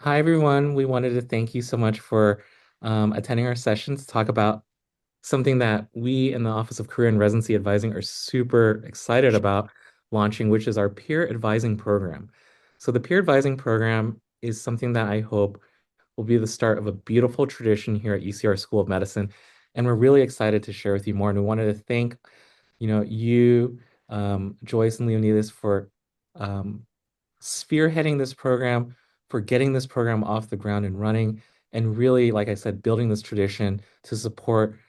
Hi, everyone. We wanted to thank you so much for attending our session to talk about something that we in the Office of Career and Residency Advising are super excited about launching, which is our peer advising program. So, the peer advising program is something that I hope will be the start of a beautiful tradition here at UCR School of Medicine. And we're really excited to share with you more. And we wanted to thank, you, Joyce and Leonidas for um, spearheading this program, for getting this program off the ground and running, and really, like I said, building this tradition to support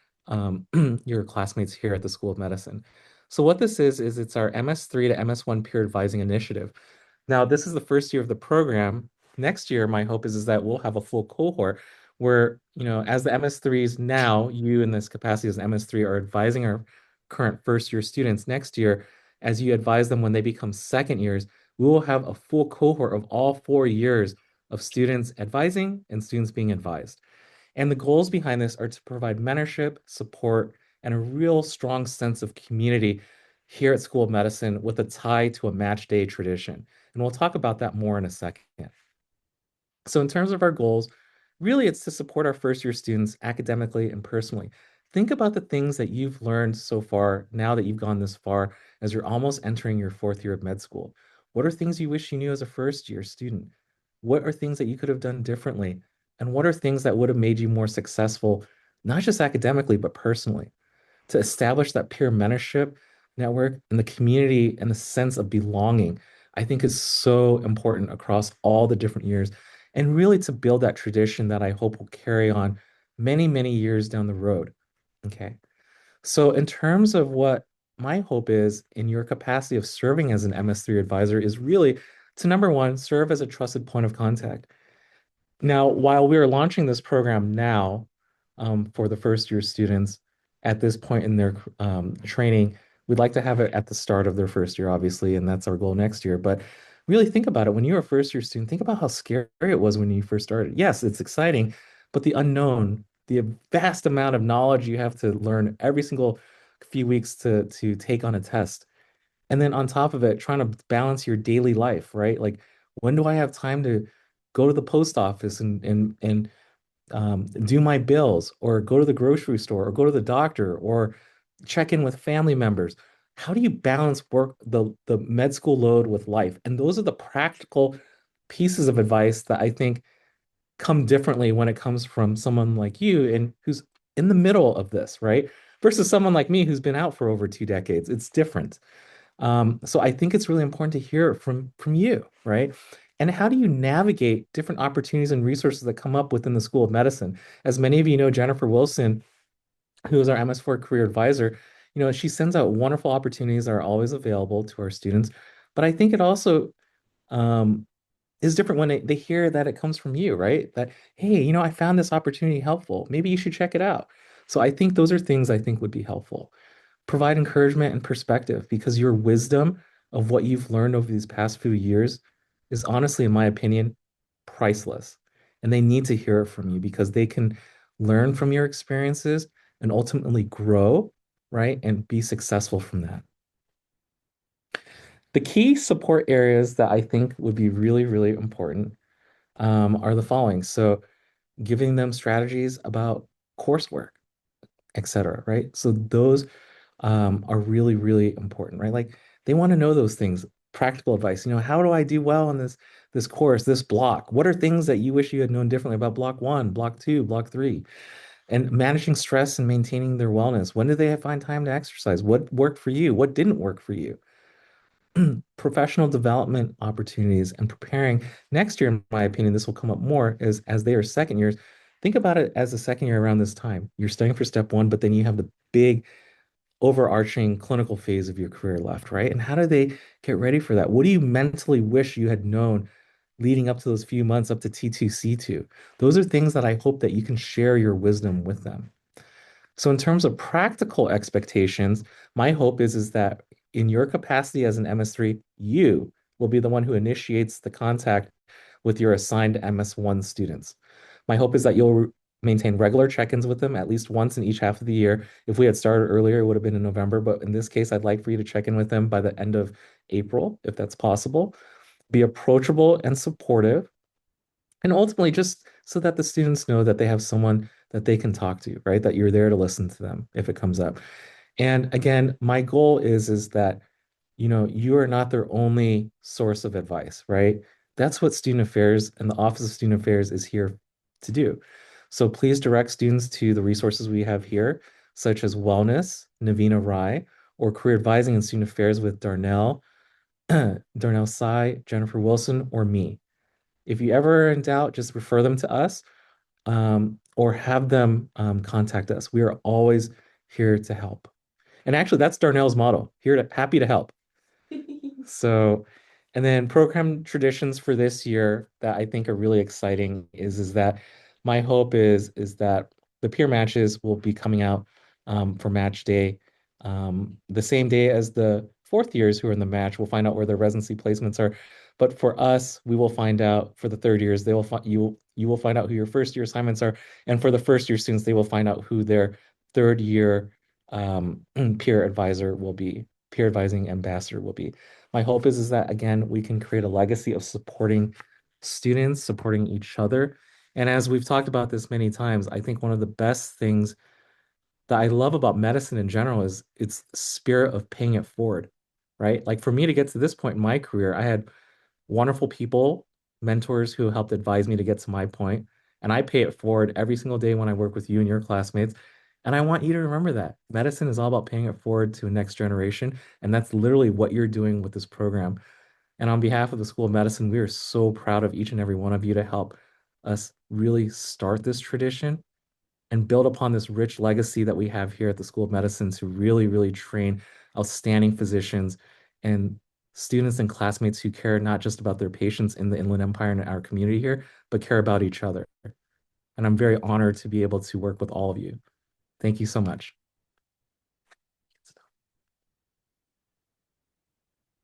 your classmates here at the School of Medicine. So what this is it's our MS3 to MS1 peer advising initiative. Now, this is the first year of the program. Next year, my hope is that we'll have a full cohort where, as the MS3s now, you in this capacity as MS3 are advising our current first year students next year, as you advise them when they become second years, we will have a full cohort of all 4 years of students advising and students being advised. And the goals behind this are to provide mentorship, support, and a real strong sense of community here at School of Medicine with a tie to a match day tradition. And we'll talk about that more in a second. So, in terms of our goals, really it's to support our first year students academically and personally. Think about the things that you've learned so far now that you've gone this far as you're almost entering your fourth year of med school. What are things you wish you knew as a first year student? What are things that you could have done differently? And what are things that would have made you more successful, not just academically, but personally? To establish that peer mentorship network and the community and the sense of belonging, I think is so important across all the different years. And really to build that tradition that I hope will carry on many, many years down the road. Okay. So, in terms of what my hope is in your capacity of serving as an MS3 advisor, is really to number one, serve as a trusted point of contact. Now, while we are launching this program now for the first year students at this point in their training, we'd like to have it at the start of their first year, obviously, and that's our goal next year. But really think about it. When you're a first year student, think about how scary it was when you first started. Yes, it's exciting, but the unknown, the vast amount of knowledge you have to learn every single few weeks to take on a test. And then on top of it, trying to balance your daily life, right? Like, when do I have time to go to the post office and do my bills, or go to the grocery store, or go to the doctor, or check in with family members? How do you balance work, the med school load with life? And those are the practical pieces of advice that I think come differently when it comes from someone like you and who's in the middle of this, right? Versus someone like me who's been out for over 2 decades. It's different. So I think it's really important to hear from you, right? And how do you navigate different opportunities and resources that come up within the School of Medicine? As many of you know, Jennifer Wilson, who is our MS4 career advisor, she sends out wonderful opportunities that are always available to our students. But I think it also um, is different when they hear that it comes from you, right? That, hey, I found this opportunity helpful. Maybe you should check it out. So I think those are things I think would be helpful. Provide encouragement and perspective because your wisdom of what you've learned over these past few years is honestly, in my opinion, priceless. And they need to hear it from you because they can learn from your experiences and ultimately grow, right? And be successful from that. The key support areas that I think would be really, really important are the following. So, giving them strategies about coursework, etc. Right? So those are really, really important, right? Like they want to know those things. Practical advice. How do I do well in this course, this block? What are things that you wish you had known differently about block one, block two, block three? And managing stress and maintaining their wellness. When do they find time to exercise? What worked for you? What didn't work for you? Professional development opportunities and preparing next year, in my opinion, this will come up more is as they are second years. Think about it as a second year around this time. You're studying for step one, but then you have the big overarching clinical phase of your career left, right? And how do they get ready for that? What do you mentally wish you had known leading up to those few months up to T2, C2? Those are things that I hope that you can share your wisdom with them. So in terms of practical expectations, my hope is that in your capacity as an MS3, you will be the one who initiates the contact with your assigned MS1 students. My hope is that you'll maintain regular check-ins with them at least once in each half of the year. If we had started earlier, it would have been in November, but in this case, I'd like for you to check in with them by the end of April, if that's possible. Be approachable and supportive And ultimately, just so that the students know that they have someone that they can talk to, right? That you're there to listen to them if it comes up. And again, my goal is that, you are not their only source of advice, right? That's what Student Affairs and the Office of Student Affairs is here to do. So please direct students to the resources we have here, such as Wellness, Navina Rai, or Career Advising and Student Affairs with Darnell, Darnell Sai, Jennifer Wilson, or me. If you ever are in doubt, just refer them to us, or have them contact us. We are always here to help. And actually, that's Darnell's motto, happy to help. So, and then program traditions for this year that I think are really exciting is that my hope is that the peer matches will be coming out for match day the same day as the fourth years who are in the match. We'll find out where their residency placements are. But for us, we will find out for the third years, they will find you will find out who your first year assignments are. And for the first year students, they will find out who their third year peer advisor will be, peer advising ambassador will be. My hope is that again we can create a legacy of supporting students, supporting each other. And as we've talked about this many times, I think one of the best things that I love about medicine in general is its spirit of paying it forward, right? Like for me to get to this point in my career, I had wonderful people, mentors who helped advise me to get to my point, and I pay it forward every single day when I work with you and your classmates. And I want you to remember that medicine is all about paying it forward to a next generation, and that's literally what you're doing with this program. And on behalf of the School of Medicine, we are so proud of each and every one of you to help us really start this tradition and build upon this rich legacy that we have here at the School of Medicine to really, really train outstanding physicians and students and classmates who care not just about their patients in the Inland Empire and our community here, but care about each other. And I'm very honored to be able to work with all of you. Thank you so much.